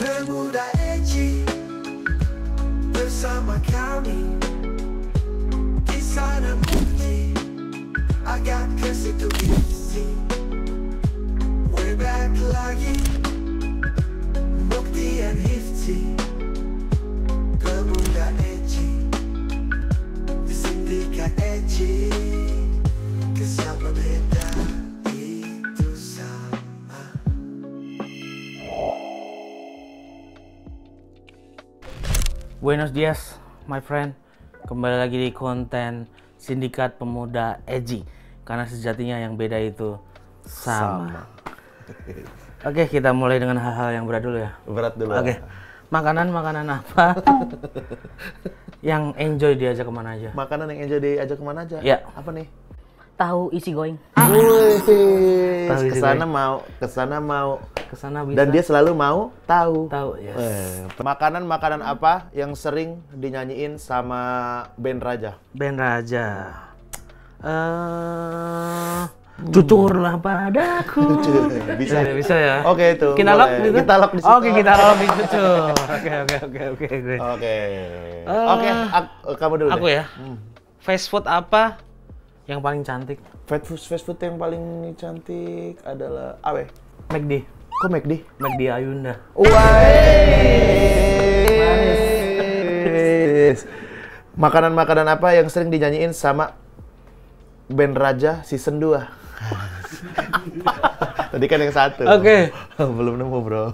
Pemuda Edgy bersama kami di sana Mukti agak ke situ isi. We're back lagi Mukti and Hifzi. Pemuda Edgy di Sindika Edgy. Kesal berbeda itu sama. Buenos dias, my friend. Kembali lagi di konten Sindikat Pemuda Edgy. Karena sejatinya yang beda itu sama. Oke, kita mulai dengan hal-hal yang berat dulu ya. Berat dulu. Oke. Makanan apa yang enjoy diajak kemana aja? Makanan yang enjoy diajak kemana aja? Ya. Apa nih? Tahu isi going. Wih, Tahu isi kesana mau. Kesana bisa. Dan dia selalu mau tahu. tahu, yes. Makanan apa yang sering dinyanyiin sama band Raja? Band Raja. Cucurlah padaku. Bisa. Bisa ya. Oke, itu. Kita lock boleh. gitu. Kita lock di situ. Oke, kita lock di cucur. Oke. Oke, kamu dulu Aku deh. ya. Fast food apa yang paling cantik? Fast food yang paling cantik adalah awe. McD. Kok McD? McD Ayunda. Wais. Makanan apa yang sering dinyanyiin sama band Raja season 2? Tadi kan yang satu. Oke. Belum nemu, bro.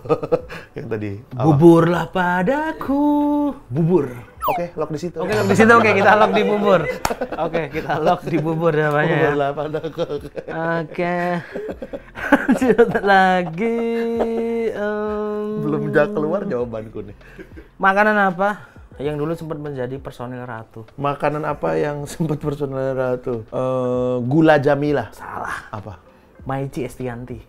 Yang tadi. Apa? Buburlah padaku. Bubur. Oke, lock di situ. Oke, lock di situ. Oke, kita lock di bubur. Oke, kita lock di bubur namanya ya. Buburlah padaku. Oke. Lanjut lagi. Belum udah keluar jawabanku nih. Makanan apa yang dulu sempat menjadi personil Ratu? Makanan apa yang sempat personal Ratu? Gula Jamila. Salah. Apa? Maici Estianti.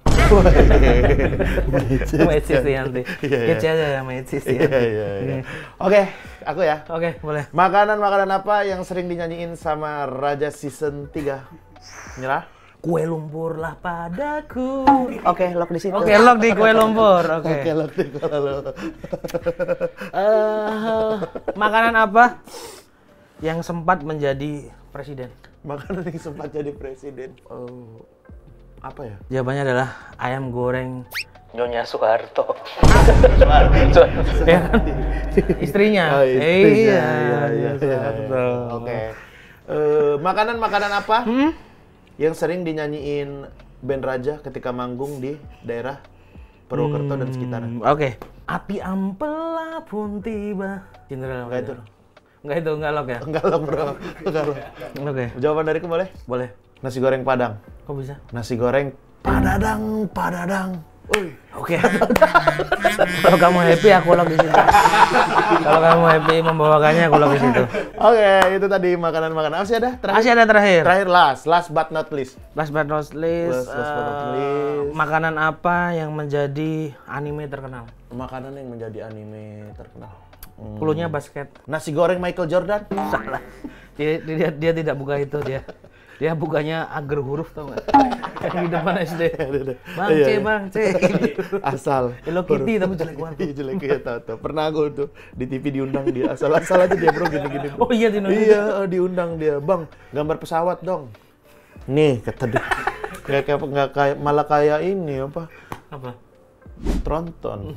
Maici Maici Estianti. Iya. Kece aja ya Maici Estianti. Iya. Oke, aku ya. Oke, boleh. Makanan apa yang sering dinyanyiin sama Raja season 3? Nyerah? Kue lumpur lah padaku. Oke, lock di situ. Oke, lock di kue lumpur. Oke. Oke, lock di kalau. Makanan apa yang sempat menjadi presiden? Makanan yang sempat jadi presiden. Apa ya? Jawabannya adalah ayam goreng Nyonya Soeharto. Ya kan? Istrinya. Oh, istrinya. Iya. Soeharto. Oke. Makanan apa yang sering dinyanyiin band Raja ketika manggung di daerah Purwokerto dan sekitarnya? Oke. Api ampela pun tiba. Cinderella. Enggak itu. Enggak lock ya? Enggak loh, bro. Enggak loh. Oke. Jawaban dariku boleh? Boleh. Nasi goreng Padang. Kok bisa? Nasi goreng Padadang. Oke. Kalau kamu happy aku lock di situ. Kalau kamu happy membawakannya aku lock di situ. Oke, itu tadi makanan. Masih ada? Masih ada terakhir. Terakhir last but not least. Last but not least. Last but not least. Makanan apa yang menjadi anime terkenal? Makanan yang menjadi anime terkenal. Cluenya basket. Nasi goreng Michael Jordan. Salah. Dia tidak buka itu dia. Dia bukanya agar huruf tau nggak? Yang di depan SD. Bang C. Asal. Hello Kitty tapi jelek banget. Iya, jelek ya, tahu. Pernah aku tuh di TV diundang dia. Asal aja dia, bro, gini-gini. Oh iya diundang. Iya, diundang dia. Bang, gambar pesawat dong. Nih, kata dia. Nggak kayak malah kayak ini apa? Apa? Tronton.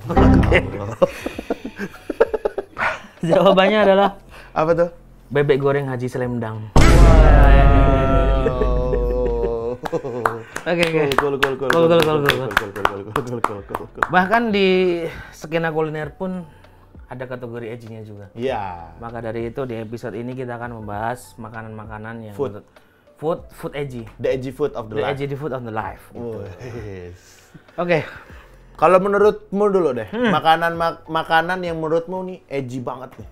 Jawabannya adalah Apa tuh? bebek goreng Haji Selendang. Oke. Cool. Bahkan di skena kuliner pun ada kategori edgy-nya juga. Iya. Maka dari itu di episode ini kita akan membahas makanan-makanan yang food edgy. The edgy food of the The life. edgy food of the life. Yes. Oke. Kalau menurutmu dulu deh, makanan yang menurutmu nih edgy banget nih.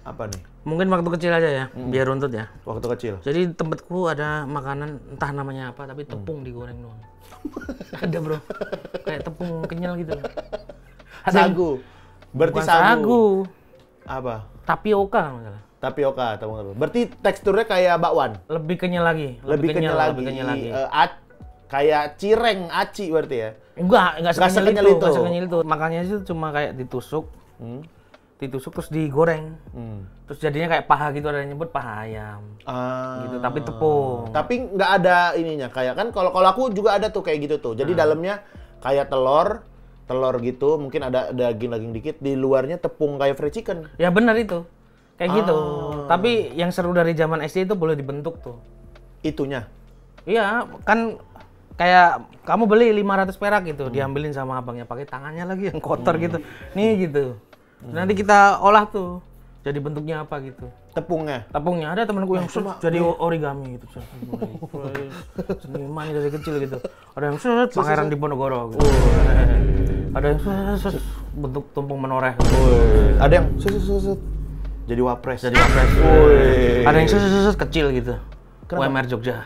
Apa nih? Mungkin waktu kecil aja ya, biar runtut ya. Waktu kecil. Jadi tempatku ada makanan entah namanya apa tapi tepung digoreng doang. Ada bro, kayak tepung kenyal gitu. Sagu. Berarti Bukan sagu. sagu. Apa? Tapioka masalah. Tapioka atau apa? Berarti teksturnya kayak bakwan. Lebih kenyal lagi. Lebih kenyal lagi. Kayak cireng, aci berarti ya? Enggak sekenyal sekenyal itu. itu. Nggak sekenyal itu. Makannya itu cuma kayak ditusuk. Ditusuk terus digoreng. Terus jadinya kayak paha gitu, ada yang nyebut paha ayam. Gitu, tapi tepung. Tapi nggak ada ininya, kayak kan kalau aku juga ada tuh kayak gitu tuh. Jadi dalamnya kayak telur gitu, mungkin ada daging dikit, di luarnya tepung kayak fried chicken. Ya benar itu. Kayak gitu. Tapi yang seru dari zaman SD itu boleh dibentuk tuh. Itunya. Iya, kan kayak kamu beli 500 perak gitu, diambilin sama abangnya pakai tangannya lagi yang kotor gitu. Nih gitu. Nanti kita olah tuh. Jadi bentuknya apa gitu. Tepungnya. Tepungnya ada temanku yang jadi origami gitu. Seniman dari kecil gitu. Ada yang Pangeran Diponegoro gitu. Ada yang bentuk tumpeng menoreh. Ada yang jadi wapres. Ada yang kecil gitu. UMR Jogja.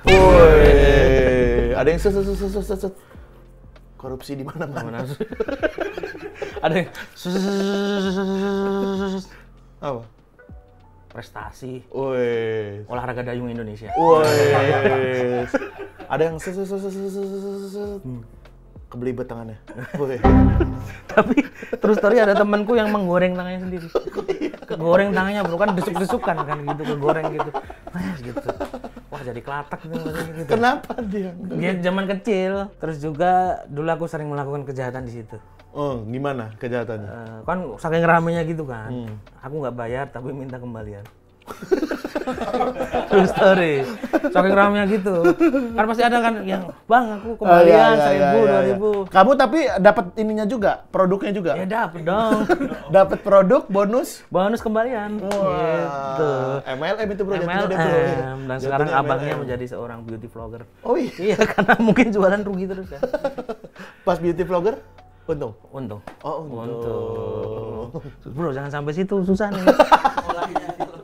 Ada yang korupsi di mana-mana. Ada yang Apa? prestasi. Woi. Olahraga dayung Indonesia. Woi. Ada yang kebelibet tangannya. Woi. Tapi terus tadi ada temanku yang menggoreng tangannya sendiri. Goreng tangannya bro, kan desuk-desukan kan gitu, kegoreng gitu. Gitu. Wah jadi kelatak gitu. Kenapa dia? Dia zaman kecil. Terus juga dulu aku sering melakukan kejahatan di situ. Oh, gimana kejahatannya? Kan saking ramenya gitu kan. Aku nggak bayar tapi minta kembalian. True story. Saking ramenya gitu. Kan pasti ada kan yang, "Bang, aku kembalian 1.000, 2.000." Kamu tapi dapat ininya juga, produknya juga? Ya dapet dong. Dapat produk bonus? Bonus kembalian. Gitu. MLM itu bro, jatuhnya deh, bro. MLM. Dan sekarang Jatuhnya abangnya MLM. menjadi seorang beauty vlogger. Oh iya. Iya, karena mungkin jualan rugi terus kan. Pas beauty vlogger, untung? Untung. Oh, untung. Bro, jangan sampai situ, susah nih.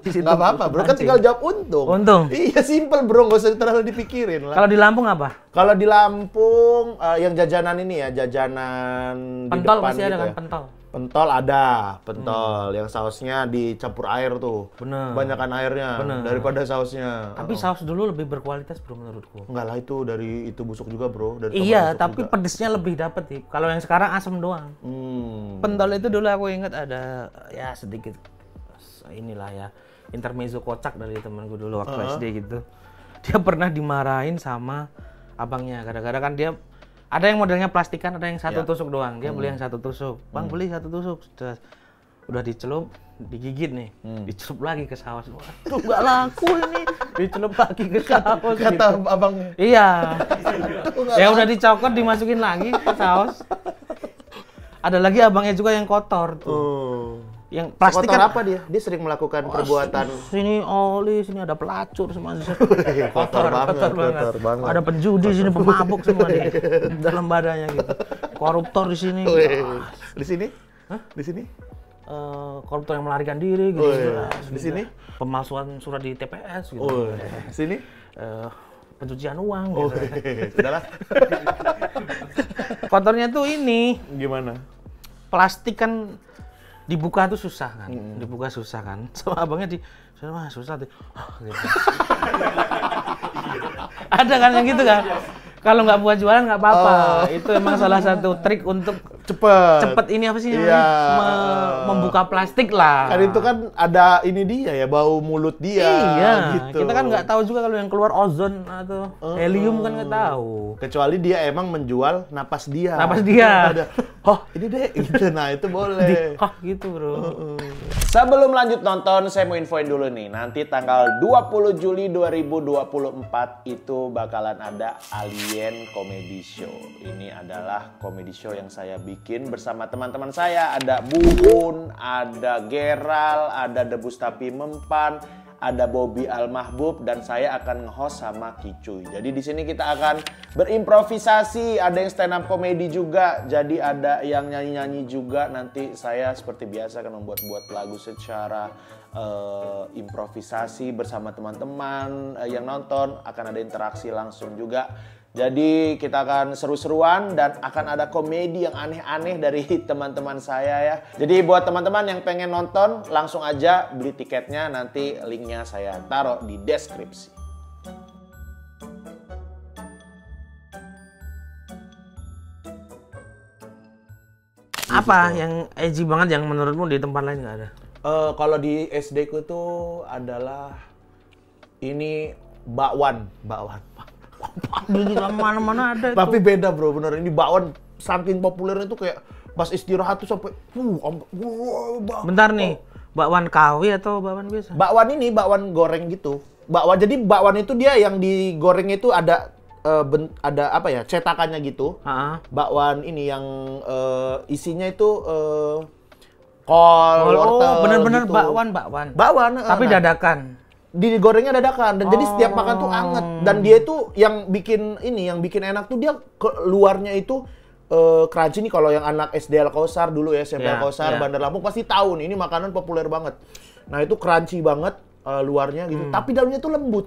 Nggak apa-apa bro, kan tinggal jawab untung. Untung. Iya, simple bro, nggak usah terlalu dipikirin lah. Kalau di Lampung apa? Kalau di Lampung, yang jajanan ini ya, jajanan di Pentol depan pasti ada gitu kan, ya. pentol. Pentol ada, pentol. Yang sausnya dicampur air tuh. Bener. Banyakan airnya daripada sausnya. Tapi saus dulu lebih berkualitas bro menurutku. Enggak lah, itu dari itu busuk juga bro. Dari Iya, tomat busuk tapi juga. pedesnya lebih dapet sih. Kalau yang sekarang asam doang. Pentol itu dulu aku ingat ada ya sedikit inilah ya intermezzo kocak dari temanku dulu waktu SD gitu. Dia pernah dimarahin sama abangnya gara-gara kan dia ada yang modelnya plastikan, ada yang satu tusuk doang. Dia beli yang satu tusuk. Bang, beli satu tusuk. Udah dicelup, digigit nih. Dicelup lagi ke saus. Waduh, nggak laku ini. Dicelup lagi ke saus. Kata gitu. abangnya. Iya. Ya udah dicokot, dimasukin lagi ke saus. Ada lagi abangnya juga yang kotor tuh. Yang plastik Kotor kan apa dia? Dia sering melakukan perbuatan. sini oli, sini ada pelacur semua. Kotor banget. Ada penjudi sini, pemabuk semua di dalam badannya gitu. Koruptor di sini. Di sini? Di sini? Koruptor yang melarikan diri gitu. Di sini? Pemalsuan surat di TPS gitu. Di sini? Pencucian uang gitu. Sudahlah. Kotornya tuh ini Gimana? plastik kan dibuka tuh susah kan, dibuka susah kan. Sama abangnya susah gitu. Ada kan yang gitu kan. Kalau nggak buat jualan nggak apa-apa. Itu emang salah satu trik untuk cepet ini apa sih namanya? Membuka plastik lah. Kan itu kan ada ini dia ya, bau mulut dia. Iya, Gitu. kita kan nggak tahu juga kalau yang keluar ozon atau helium kan nggak tahu. Kecuali dia emang menjual napas dia. Napas dia. Ada, oh ini deh, gitu. Nah itu boleh. Gitu bro. Sebelum lanjut nonton, saya mau infoin dulu nih. Nanti tanggal 20 Juli 2024 itu bakalan ada Alien Comedy Show. Ini adalah comedy show yang saya bikin bersama teman-teman saya. Ada Buhun, ada Geral, ada Debus Tapi Mempan, ada Bobby Al-Mahbub, dan saya akan nge-host sama Kicuy. Jadi di sini kita akan berimprovisasi, ada yang stand up comedy juga, jadi ada yang nyanyi-nyanyi juga. Nanti saya seperti biasa akan membuat-buat lagu secara improvisasi bersama teman-teman yang nonton, akan ada interaksi langsung juga. Jadi kita akan seru-seruan dan akan ada komedi yang aneh-aneh dari teman-teman saya ya. Jadi buat teman-teman yang pengen nonton, langsung aja beli tiketnya, nanti linknya saya taruh di deskripsi. Apa situ. yang edgy banget yang menurutmu di tempat lain nggak ada? Kalau di SD ku itu adalah ini bakwan. Di mana-mana ada itu. Tapi beda bro, bener ini bakwan saking populernya itu kayak pas istirahat tuh sampai Bentar nih, bakwan KW atau bakwan biasa? bakwan ini bakwan goreng gitu. Bakwan, jadi bakwan itu dia yang digoreng itu ada ada apa ya, cetakannya gitu. Heeh. Bakwan ini yang isinya itu kol, wortel bener-bener gitu. bakwan. Bakwan, Tapi nah, dadakan. digorengnya dadakan dan jadi setiap makan tuh anget dan dia itu yang bikin enak tuh dia luarnya itu crunchy nih. Kalau yang anak SD Al-Kausar dulu ya, SMP Ya, Al-Kausar, ya. Bandar Lampung pasti tahu nih, ini makanan populer banget. Nah itu crunchy banget luarnya gitu, tapi dalamnya tuh lembut.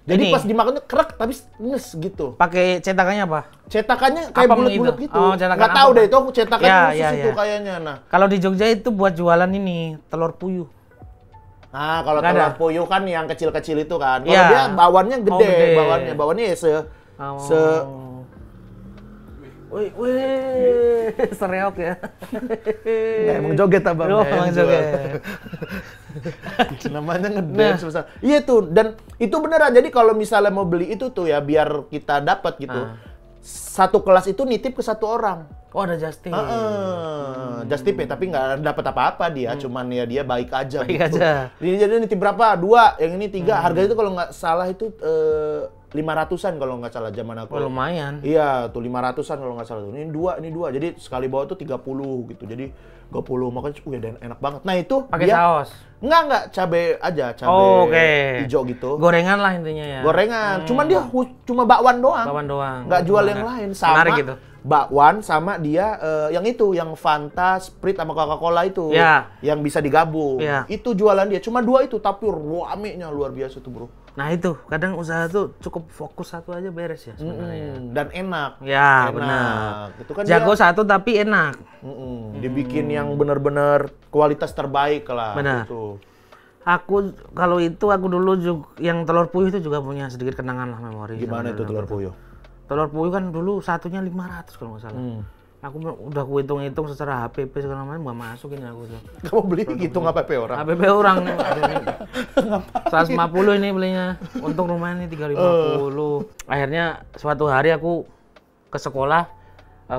Jadi Ini. pas dimakannya krek tapi nges gitu. Pakai cetakannya apa? Cetakannya kayak Apa bulat-bulat itu? gitu. Oh, cetakan Nggak tahu apa, deh Pak? itu aku cetakannya Ya, khusus ya, itu ya. kayaknya. Nah, Kalau di Jogja itu buat jualan ini telur puyuh. kalau Nggak telur ada? puyuh kan yang kecil-kecil itu kan. Kalau Iya. dia bawannya gede, gede. bawannya ya Wih, sereok ya. Nggak, emang joget abang. Oh, ya, emang yang joget. Namanya ngedance besar. Iya tuh, dan itu beneran. Jadi kalau misalnya mau beli itu tuh ya biar kita dapat gitu. Satu kelas itu nitip ke satu orang. Oh, ada Justin. Just tip ya, tapi nggak dapat apa-apa dia. Cuman ya dia baik aja Baik gitu. aja. Ini jadi nitip berapa? 2, yang ini 3. Harganya itu kalau nggak salah itu 500-an kalau nggak salah zaman aku. Oh, lumayan. Iya, tuh 500-an kalau nggak salah. Ini 2. Jadi sekali bawa tuh 30 gitu. Jadi 20 makanya enak banget. Nah, itu Pakai dia saus. enggak cabe aja, cabe Oh, oke. hijau gitu. Gorengan lah intinya ya. Gorengan. Cuman dia cuma bakwan doang. Bakwan doang. Nggak jual yang Menarik. lain. Sama Menarik gitu. bakwan sama dia yang itu, yang Fanta, Sprite sama Coca-Cola itu. Ya. Yang bisa digabung. Ya. Itu jualan dia. Cuma 2 itu, tapi ramenya luar biasa tuh, Bro. Nah itu, kadang usaha tuh cukup fokus satu aja beres ya sebenarnya. Dan enak. Ya, Enak. benar. Itu kan Jago dia, satu tapi enak. dibikin yang benar-benar kualitas terbaik lah. Benar. Gitu. Aku kalau itu aku dulu juga yang telur puyuh itu juga punya sedikit kenangan lah memori. Gimana itu telur puyuh? Telur puyuh kan dulu satunya 500 kalau nggak salah. Aku udah aku hitung-hitung secara HPP segala macam nggak masukin aku tuh. Kamu beli gitu nggak PP orang? HPP orang nih. 150 ini belinya. Untung lumayan nih 350. Akhirnya suatu hari aku ke sekolah,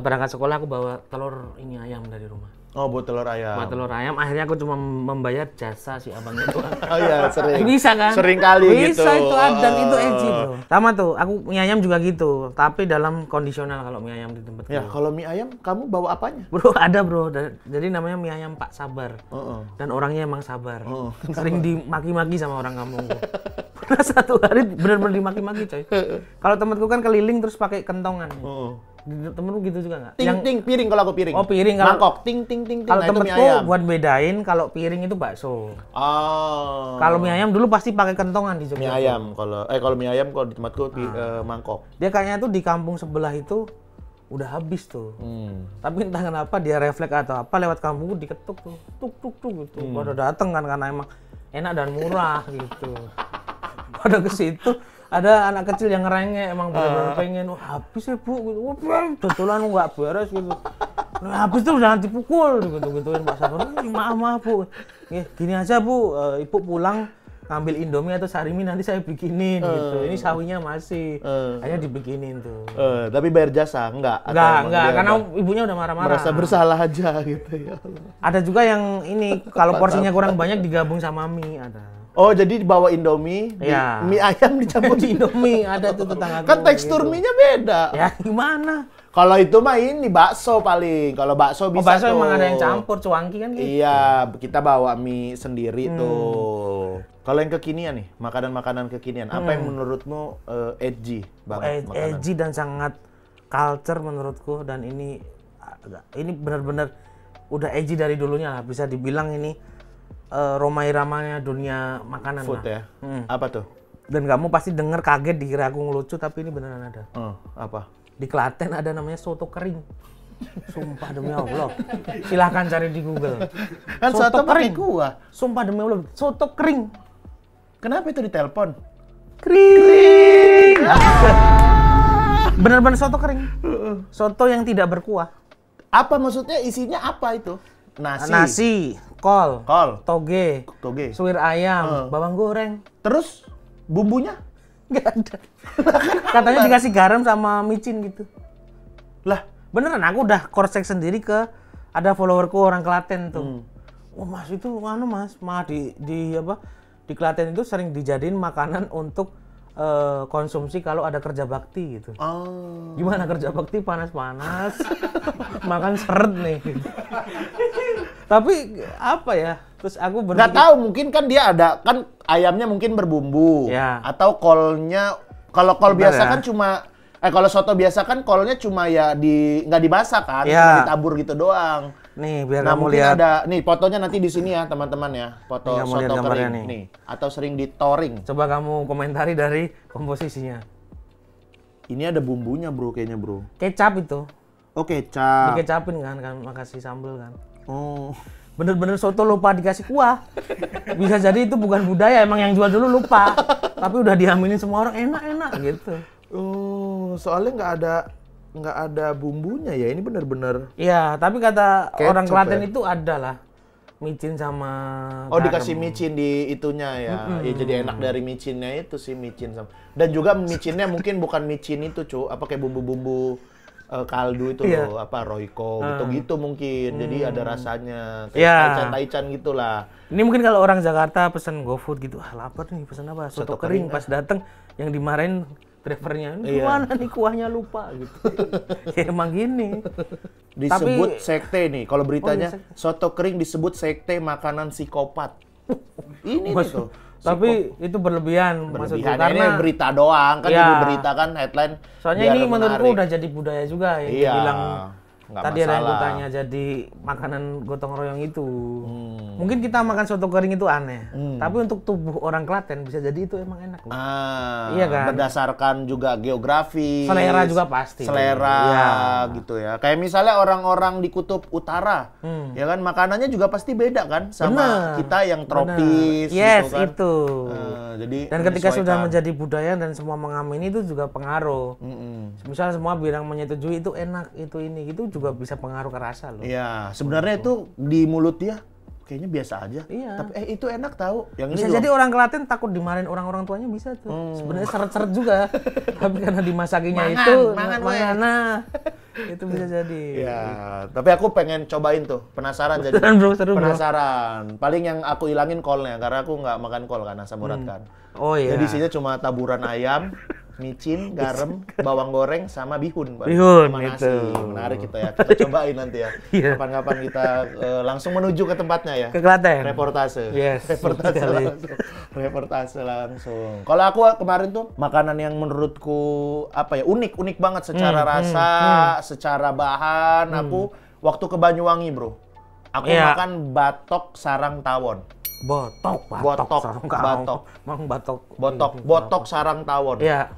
berangkat sekolah aku bawa telur ini ayam dari rumah. Oh, buat telur ayam. Buat telur ayam, akhirnya aku cuma membayar jasa si abang itu. Oh iya, sering. Bisa kan? Sering kali gitu. Bisa itu dan itu edgy bro. Sama tuh, aku mie ayam juga gitu, tapi dalam kondisional kalau mie ayam di tempatku. Ya, kalau mie ayam kamu bawa apanya? Bro, ada bro. Jadi namanya mie ayam Pak Sabar. Heeh. Dan orangnya emang sabar. Sering dimaki-maki sama orang kampungku. Pernah satu hari benar-benar dimaki-maki coy. Kalau temanku kan keliling terus pakai kentongan. Temenku gitu juga nggak? Ting piring kalau aku piring. Oh, piring kalau- mangkok. Ting ting ting ting. Kalau Nah, itu mie temenku ayam. buat bedain kalau piring itu bakso. Oh. Kalau mie ayam dulu pasti pakai kentongan di Jogja. mie ayam kalau mie ayam kalau di tempatku mangkok. Dia kayaknya tuh di kampung sebelah itu udah habis tuh. Tapi entah kenapa dia refleks atau apa lewat kampungku diketuk tuh. Tuk tuk tuk gitu. Pada dateng kan karena emang enak dan murah gitu. Pada ke situ ada anak kecil yang ngerengek emang benar-benar pengen, wah habis ya bu, gitu. Wah betulan nggak beres gitu. Nah, habis tuh jangan dipukul gitu-gituin Pak Sabar. Maaf bu, ya, gini aja bu, ibu pulang ngambil Indomie atau Sarimi nanti saya bikinin gitu. Ini sawinya masih, hanya dibikinin tuh. Tapi bayar jasa enggak? Atau Enggak, emang dia karena apa? ibunya udah marah-marah. merasa bersalah aja gitu ya. Ada juga yang ini kalau porsinya kurang banyak digabung sama mie ada. Oh, jadi dibawa Indomie, Iya. mie ayam dicampur Di Indomie ada tuh tetangga. Kan tekstur mie-nya beda. Ya gimana? Kalau itu mah ini bakso paling. Kalau bakso Oh, bisa bakso tuh. emang ada yang campur cuangki kan gitu. Iya, kita bawa mie sendiri tuh. Kalau yang kekinian nih, makanan-makanan kekinian, apa yang menurutmu edgy banget makanan? Edgy dan sangat culture menurutku dan ini benar-benar udah edgy dari dulunya lah. Bisa dibilang ini Roma Iramanya dunia makanan Food lah. ya? Apa tuh? Dan kamu pasti denger kaget dikira aku ngelucu tapi ini beneran ada. Apa? Di Klaten ada namanya soto kering. Sumpah demi Allah. Silahkan cari di Google. Kan soto pakai kuah. Sumpah demi Allah, soto kering. Kenapa itu ditelepon? Kering. Bener-bener soto kering. Soto yang tidak berkuah. Apa maksudnya isinya apa itu? Nasi, kol, toge, suwir ayam, bawang goreng. Terus bumbunya? Nggak ada. Katanya dikasih garam sama micin gitu. Lah, beneran aku udah cross check sendiri ke ada followerku orang Klaten tuh. Oh mas itu mas, di Klaten itu sering dijadiin makanan untuk konsumsi kalau ada kerja bakti gitu. Oh. Gimana kerja bakti panas-panas, makan seret nih. Tapi apa ya? Terus aku berpikir, nggak tahu, mungkin kan dia ada kan ayamnya mungkin berbumbu, ya. Atau kolnya kalau kol Bener biasa ya? kan cuma kalau soto biasa kan kolnya cuma ya nggak dimasak kan, Ya. cuma ditabur gitu doang. nih biar Nah kamu mungkin lihat. ada nih fotonya nanti di sini ya teman-teman ya, foto Nih, kamu lihat soto gambarnya kering nih. atau sering ditoring. Coba kamu komentari dari komposisinya. Ini ada bumbunya bro kayaknya bro. Kecap itu, Oh kecap. dikecapin kan makasih sambel kan. Oh. Bener-bener soto lupa dikasih kuah. Bisa jadi itu bukan budaya, emang yang jual dulu lupa. Tapi udah diaminin semua orang enak-enak gitu. Oh, soalnya nggak ada bumbunya ya. Ini bener-bener. Iya, tapi kata Kecap orang Klaten ya? itu ada lah micin sama Oh garam. dikasih micin di itunya ya. Ya jadi enak dari micinnya itu sih micin sama. Dan juga micinnya mungkin bukan micin itu apa kayak bumbu-bumbu kaldu itu Iya. loh, apa Royco gitu-gitu mungkin. Jadi ada rasanya kayak Iya. taichan-taichan gitulah. Ini mungkin kalau orang Jakarta pesen GoFood gitu, lapar nih pesen apa? Soto kering. Pas dateng yang dimarahin drivernya, ini Iya. mana nih kuahnya lupa gitu. Ya emang gini. Disebut sekte nih. Kalau beritanya sekte. soto kering disebut sekte makanan psikopat. Ini nih tuh. Tapi itu berlebihan maksudku Berlebihan. karena Ini berita doang kan, Iya. jadi berita kan headline. soalnya biar ini menurutku menarik. udah jadi budaya juga yang Iya, bilang nggak tadi ada yang masalah. kutanya jadi makanan gotong royong itu. Mungkin kita makan soto kering itu aneh, tapi untuk tubuh orang Klaten bisa jadi itu emang enak. loh. Iya kan? berdasarkan juga geografi. Selera juga pasti. Selera Iya. gitu ya. Kayak misalnya orang-orang di kutub utara, ya kan makanannya juga pasti beda kan sama Bener, kita yang tropis bener. Yes, gitu kan. itu. Jadi Dan ketika sudah menyesuaikan. menjadi budaya dan semua mengamini itu juga pengaruh. Misal semua bilang menyetujui itu enak, itu ini, itu juga bisa pengaruh ke rasa loh. Iya, sebenarnya itu di mulut dia kayaknya biasa aja. Iya. Tapi itu enak tahu. Yang Bisa ini jadi loh. orang Klaten takut dimarahin orang-orang tuanya bisa tuh. Sebenarnya seret-seret juga. Tapi karena dimasakinya Mangan, itu mangan, mangana. Itu bisa jadi. Ya, tapi aku pengen cobain tuh. Penasaran jadi. Beneran, bro, seru, bro. Penasaran. Paling yang aku hilangin kolnya karena aku nggak makan kol kan asam urat kan. Oh iya. Jadi isinya cuma taburan ayam, micin, garam, bawang goreng sama bihun, Pak. Bihun, Sama nasi. itu. Menarik kita ya. Kita cobain nanti ya. Iya. Kapan-kapan kita langsung menuju ke tempatnya ya. Ke Klaten. Reportase. Yes, Reportase sekali. langsung. Reportase langsung. Kalau aku kemarin tuh makanan yang menurutku apa ya unik banget secara rasa, secara bahan. Aku waktu ke Banyuwangi, Bro. Aku Iya. makan batok sarang tawon. Botok. Botok, batok. Mang batok. Botok sarang tawon. Iya.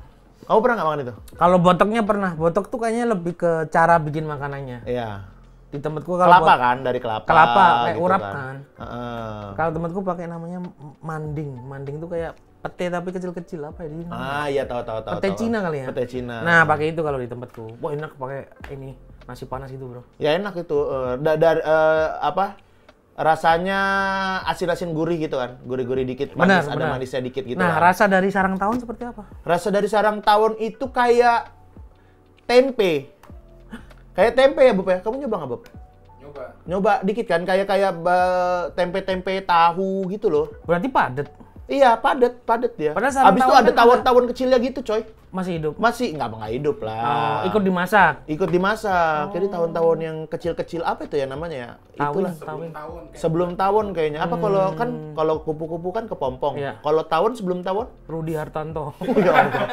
Kamu pernah nggak makan itu? Kalau botoknya pernah. Botok tuh kayaknya lebih ke cara bikin makanannya. Iya. Di tempatku kalau Kelapa kan, dari kelapa. Kelapa, kayak gitu urap kan. Heeh. Kalau tempatku pakai namanya manding. Manding tuh kayak pete tapi kecil-kecil apa ya di sini? Iya tahu. Pete Cina kali ya? Pete Cina. Nah, pakai itu kalau di tempatku. Wah, enak pakai ini nasi panas itu, Bro. Ya enak itu. Apa? Rasanya asin-asin gurih gitu kan. Gurih-gurih dikit, manis, ada benar. manisnya dikit gitu Nah, kan. rasa dari sarang tawon seperti apa? Rasa dari sarang tawon itu kayak tempe. Kayak tempe ya, Bob ya? Kamu nyoba nggak, Bob? Nyoba dikit kan, kayak tempe-tempe tahu gitu loh. Berarti padat. Iya, padet dia. Padahal sarang Habis itu tawon ada kan tawon-tawon kecilnya gitu, coy. Masih hidup. Masih nggak hidup lah. Ikut dimasak. Ikut dimasak. Jadi tawon-tawon yang kecil-kecil apa itu ya namanya ya? Itulah. Tawin. Sebelum tawon kayaknya. Apa kalau kupu-kupu kan kepompong. Iya. Kalau tawon sebelum tawon? Rudi Hartanto. Oh ya Allah.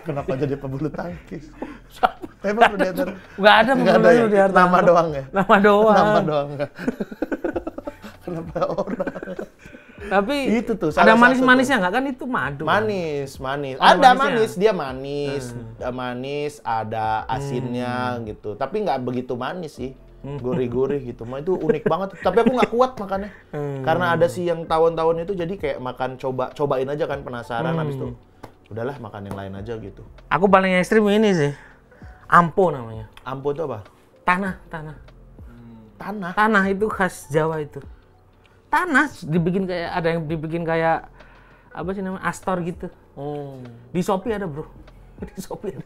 Kenapa jadi pebulu tangkis? Emang udah ada? Enggak ada Nggak ada pembunuh ya? Rudi Hartanto. Nama doang ya? Nama doang. Nama doang. Kenapa orang? Tapi Itu tuh, ada salah satu manis-manisnya nggak kan itu madu. Manis. Ada Ada manisnya? manis, dia manis. Manis, ada asinnya gitu. Tapi nggak begitu manis sih. Gurih-gurih gitu. Itu unik banget. Tapi aku nggak kuat makannya. Karena ada sih yang tawon-tawon itu jadi kayak makan cobain aja kan penasaran habis itu. Udahlah makan yang lain aja gitu. Aku paling ekstrim ini sih. Ampo namanya. Ampo itu apa? Tanah. Tanah itu khas Jawa itu. Tanah dibikin kayak, ada yang dibikin kayak apa sih namanya, Astor gitu. Di Shopee ada, bro. Di Shopee ada.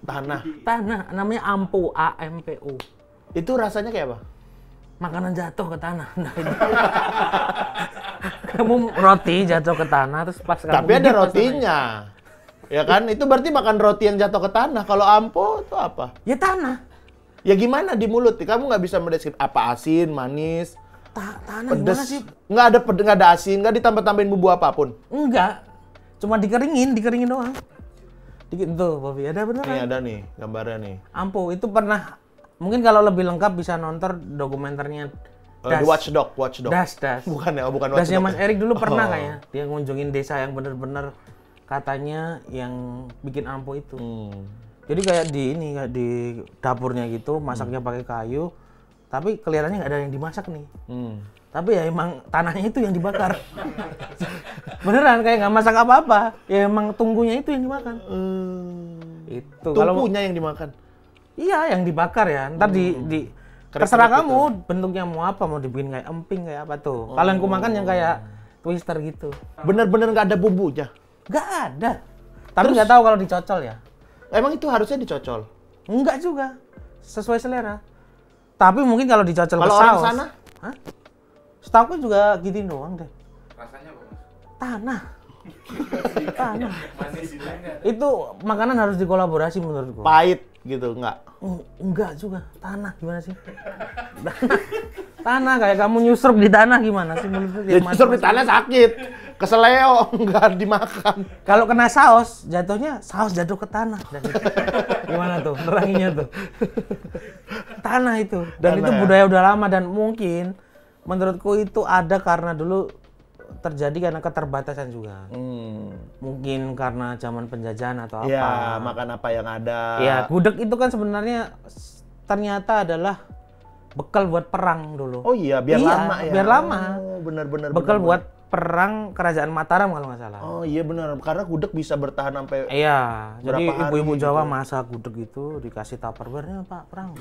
Tanah namanya Ampo, AMPO. Itu rasanya kayak apa? Makanan jatuh ke tanah. Nah, itu. Kamu roti jatuh ke tanah terus pas kamu Tapi ada rotinya. Ya kan? Itu berarti makan roti yang jatuh ke tanah. Kalau ampo itu apa? ya tanah. Ya gimana di mulut? Kamu nggak bisa mendeskripsikan apa asin, manis, Tanah pedes. gimana sih? Nggak ada asin, nggak ditambah-tambahin bumbu apapun. Enggak. Cuma dikeringin doang. Dikit tuh, Bobby. Ada beneran. Nih ada nih gambarnya nih. Ampo itu pernah, mungkin kalau lebih lengkap bisa nonton dokumenternya The Watchdog. Das. Bukan ya, bukan Dasnya Watchdog. Mas Erik dulu pernah kayaknya. Dia ngunjungin desa yang bener-bener katanya yang bikin ampo itu. Jadi kayak kayak di dapurnya gitu, masaknya pakai kayu, tapi kelihatannya nggak ada yang dimasak nih. Tapi ya emang tanahnya itu yang dibakar. Beneran kayak nggak masak apa-apa. Ya emang tunggunya itu yang dimakan. Itu. Tungkunya yang dimakan. Iya, yang dibakar ya. Ntar terserah kamu bentuknya mau apa, mau dibikin kayak emping kayak apa tuh. Kalau yang ku makan yang kayak twister gitu. Bener-bener nggak ada bumbunya. Nggak ada. Tapi nggak tahu kalau dicocol ya. Emang itu harusnya dicocol. Enggak juga. Sesuai selera. Tapi mungkin kalau dicocol ke Kalau saus. orang sana? Hah? Setahu juga gini doang deh. Rasanya apa, Mas? Tanah. Itu makanan harus dikolaborasi menurutku. Pahit gitu, nggak? Enggak juga. Tanah gimana sih? Tanah kayak kamu nyusrup di tanah gimana sih menurutku? Ya justru di tanah sakit. Keseleo, nggak dimakan. Kalau kena saus, jatuhnya saus jatuh ke tanah. Gimana tuh? Neranginya tuh. Tanah itu. Dan Tanah itu ya? budaya udah lama dan mungkin menurutku itu ada karena dulu terjadi karena keterbatasan juga. Mungkin karena zaman penjajahan atau apa. Ya, makan apa yang ada. Ya, gudeg itu kan sebenarnya ternyata adalah bekal buat perang dulu. Oh iya, biar lama ya. Biar lama. Oh, benar-benar. Bekal buat perang kerajaan Mataram kalau nggak salah. Oh iya benar, karena gudeg bisa bertahan sampai Iya, jadi berapa hari ibu-ibu gitu. Jawa masak gudeg itu dikasih tupperware-nya Pak, perang.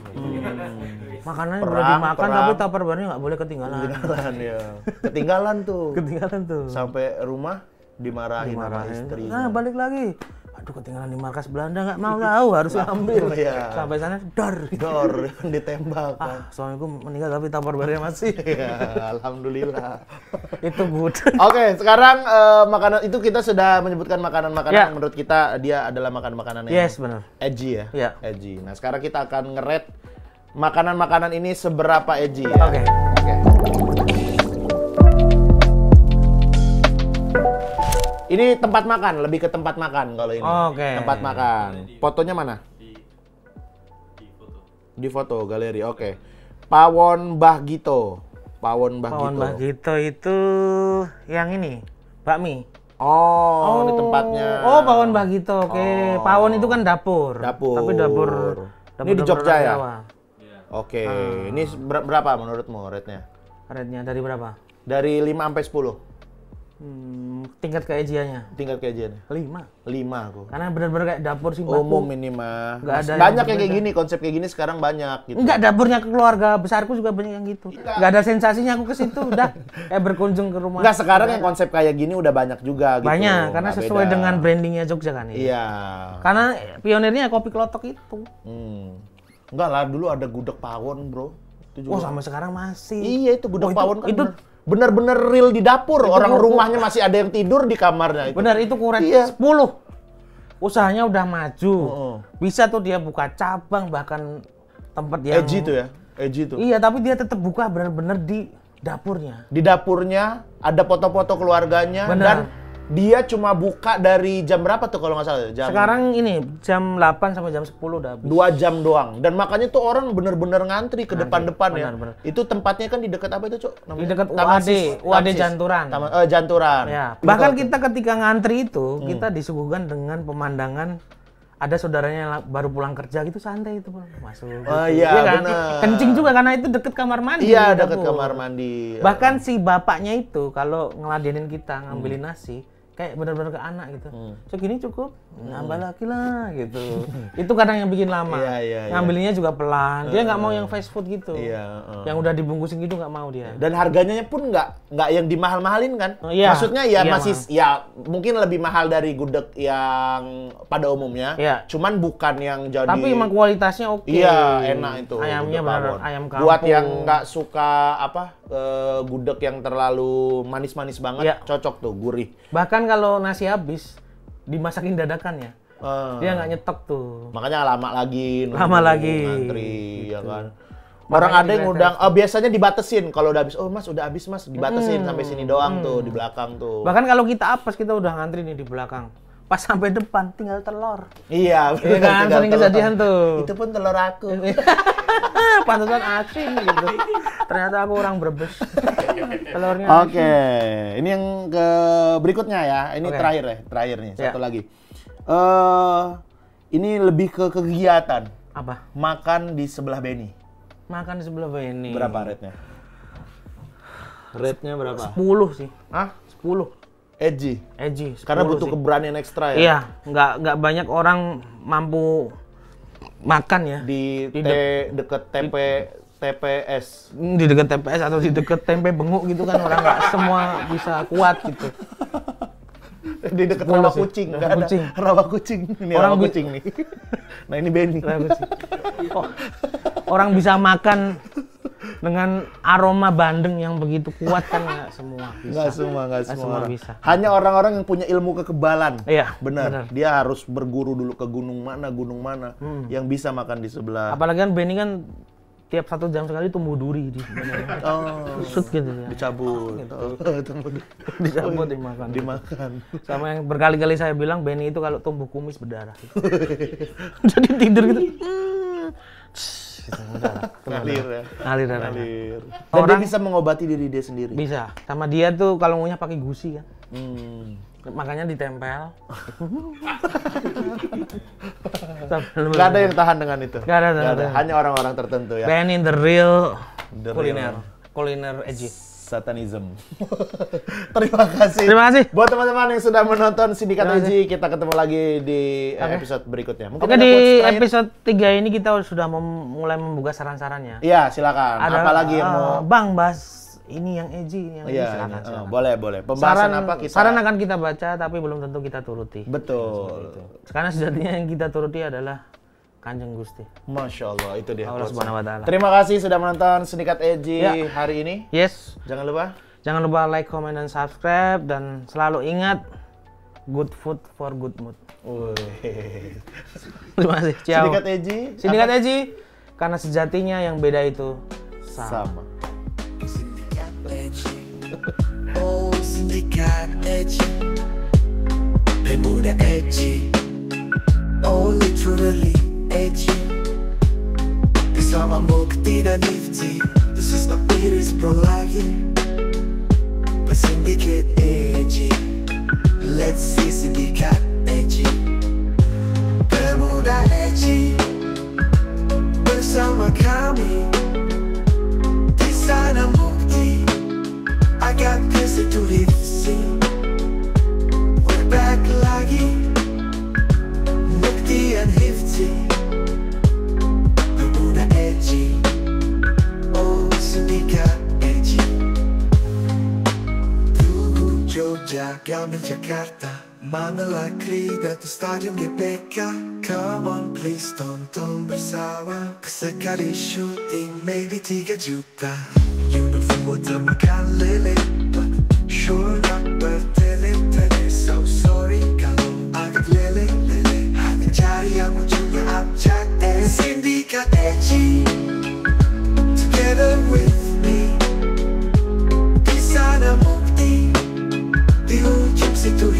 Makanannya boleh Perang, dimakan perang. tapi tupperware-nya nggak boleh ketinggalan. ketinggalan ya. Ketinggalan tuh. Ketinggalan tuh. Sampai rumah dimarahin sama istri. Nah, balik lagi. Aduh, ketinggalan di markas Belanda, nggak mau tahu, harus ambil. Iya. Sampai sana, dar. Dor, ditembak kan. Suamiku meninggal tapi tupperware-nya masih. Iya, alhamdulillah. Itu gudeg. Oke, sekarang makanan itu kita sudah menyebutkan makanan-makanan Ya. yang menurut kita dia adalah makanan-makanan yang Yes, benar. edgy ya. Iya. Edgy. Nah, sekarang kita akan nge-rate makanan-makanan ini seberapa edgy ya. Oke. Oke. Ini tempat makan, lebih ke tempat makan kalau ini. Oke. Tempat makan. Fotonya mana? Di foto galeri. Oke. Pawon Mbah Gito. Pawon Mbah Pawon Gito. Mbah Gito itu yang ini, bakmi. Oh, ini tempatnya. Oh, Pawon Mbah Gito. Oke. Pawon itu kan dapur. Dapur. Tapi dapur Ini di Jogja orang ya? Jawa. Oke. Ini berapa menurutmu rate-nya? Rate-nya dari berapa? Dari 5 sampai 10. Tingkat keejiannya Tingkat keajiannya. 5. 5 aku. Karena benar-benar kayak dapur sih Umum ini mah. Nggak ada Banyak yang yang kayak berbeda. gini, konsep kayak gini sekarang banyak gitu. Enggak, dapurnya keluarga besarku juga banyak yang gitu. Enggak ada sensasinya aku ke situ, udah kayak berkunjung ke rumah. Enggak, sekarang yang konsep kayak gini udah banyak juga gitu. Banyak, karena Nggak sesuai beda. dengan brandingnya Jogja kan ini. Iya. Karena pionirnya kopi klotok itu. Enggak lah, dulu ada gudeg pawon, Bro. Itu Oh, juga. sampai sekarang masih. Iya, itu gudeg Oh, pawon kan. itu Bener-bener real di dapur. Orang itu- rumahnya masih ada yang tidur di kamarnya itu. benar itu kuret Iya. 10. Usahanya udah maju. Heeh. Bisa tuh dia buka cabang bahkan tempat yang Edgy tuh ya. Edgy tuh. Iya, tapi dia tetap buka benar-benar di dapurnya. Di dapurnya ada foto-foto keluarganya. Benar. Dan dia cuma buka dari jam berapa tuh kalau nggak salah? Jam Sekarang ini jam 8 sampai jam 10 udah habis. 2 jam doang. Dan makanya tuh orang bener-bener ngantri ke depan-depan ya. benar. Itu tempatnya kan di dekat apa itu, Cok? Di dekat UAD Janturan. Janturan. Ya, bahkan kita ketika ngantri itu, kita disuguhkan dengan pemandangan ada saudaranya yang baru pulang kerja gitu, santai itu Bang. Masuk. Oh gitu. iya, kan? bener. Kencing juga karena itu deket kamar mandi. Iya, di dekat dapur. kamar mandi. Bahkan si bapaknya itu kalau ngeladenin kita ngambilin nasi, kayak benar-benar ke anak gitu. Segini cukup, nambah lagi lah gitu. Itu kadang yang bikin lama. Iya. Ngambilnya juga pelan. Dia nggak mau yang fast food gitu. Iya, Yang udah dibungkusin gitu nggak mau dia. Dan harganya pun nggak yang dimahal-mahalin kan? Iya. Maksudnya ya Iya, masih ya mungkin lebih mahal dari gudeg yang pada umumnya. Iya. Cuman bukan yang jadi. Tapi emang kualitasnya oke. Iya, enak itu. Ayamnya gudeg benar Pawon. ayam kampung. Buat yang nggak suka gudeg yang terlalu manis-manis banget, Iya. cocok tuh, gurih. Bahkan kalau nasi habis dimasakin dadakan ya. Ah. Dia nggak nyetok tuh. Makanya lama lagi, Lama lagi. ngantri, ya kan. Makanya Orang ada yang dilihat ngundang, biasanya dibatesin kalau udah habis. Oh mas, udah habis mas, dibatesin sampai sini doang tuh di belakang tuh. Bahkan kalau kita apes kita udah ngantri nih di belakang. Pas sampai depan tinggal telur. Iya, Iya kan, tinggal sering telur. kejadian tuh. Itu pun telur aku. Pantesan asin gitu. Ternyata aku orang Brebes. Telurnya Oke, ini yang ke berikutnya ya. Ini Oke. terakhir nih, Ya. satu lagi. Ini lebih ke kegiatan. apa? Makan di sebelah Benny. Makan di sebelah ini. Berapa rate-nya? Rate-nya berapa? 10 sih. Hah? 10. Edgy. Edgy. 10 Karena butuh sih. keberanian ekstra ya. Iya, nggak banyak orang mampu makan ya. Di deket TPS. Di dekat TPS atau di dekat tempe benguk gitu kan orang nggak semua bisa kuat gitu. Di deket 10 rawa sih. kucing, Rawa nggak ada kucing. rawa kucing. Ini Orang rawa bi- kucing nih. Nah ini Benny. Bagus sih. Oh, orang bisa makan dengan aroma bandeng yang begitu kuat kan nggak semua bisa. Nggak semua orang. bisa. Hanya orang-orang yang punya ilmu kekebalan. Iya, Benar. benar. Dia harus berguru dulu ke gunung mana yang bisa makan di sebelah. Apalagi kan Benny kan tiap 1 jam sekali tumbuh duri di badannya. Oh, Sut gitu ya. dicabut. Dicabut dimakan. Dimakan. Sama yang berkali-kali saya bilang Benny itu kalau tumbuh kumis berdarah. Jadi tidur gitu. Gitu, berdarah. Ngalir ya. Ngalir darahnya. Ngalir. Dan Orang- dia bisa mengobati diri dia sendiri. Bisa. Sama dia tuh kalau ngunyah pakai gusi kan. Hmm. Makanya ditempel. Gak ada yang tahan dengan itu. Nggak ada, Nggak nggak ada. Hanya orang-orang tertentu ya. Benny the real The kuliner. real. Kuliner edgy. Satanism. Terima kasih. Terima kasih. Buat teman-teman yang sudah menonton Sindikat Terima Edgy, kita ketemu lagi di episode berikutnya. Mungkin Oke, ada di quotes terakhir? episode 3 ini kita sudah mulai membuka saran-sarannya. Iya, silakan. Apalagi yang mau Bang, bahas ini yang edgy, ini yang edgy, Iya, silakan, ini, silakan. boleh. Pembahasan apa kita? Saran akan kita baca, tapi belum tentu kita turuti. Betul. Karena sejatinya yang kita turuti adalah Kanjeng Gusti. Masya Allah, itu dia. Allah quotesnya. Subhanahu wa Ta'ala. Terima kasih sudah menonton Sindikat Edgy Ya. hari ini. Yes, Jangan lupa like, comment, dan subscribe. Dan selalu ingat, good food for good mood. Wih. Terima kasih, ciao. Sindikat Edgy. Sindikat Edgy, karena sejatinya yang beda itu sama. sama. Sindikat Edgy. Oh, Sindikat Edgy. Pemuda edgy. Oh, literally edgy. Bersama Mukti dan Nifty. This is not Iris Pro lagi. Sindikat Edgy. Let's see Sindikat Edgy. Pemuda edgy. Bersama kami. Di sana Mukti. I got this to live see. We're back lagi. Mukti and Nifty. Pemuda edgy. Oh, Sindikat Edgy. Jogja, Gamin, Jakarta. Manila, Krida, to Stadium GBK. Come on please tonton bersama. Sekali syuting maybe 3 juta. Uniform temukan lele. Sure nak bertele-tele. So sorry kalau agak lele-lele. Hanya cari yang ujungnya abjak. Sindikat Edgy. Together with me. Di sana Mukti. Di ujung situ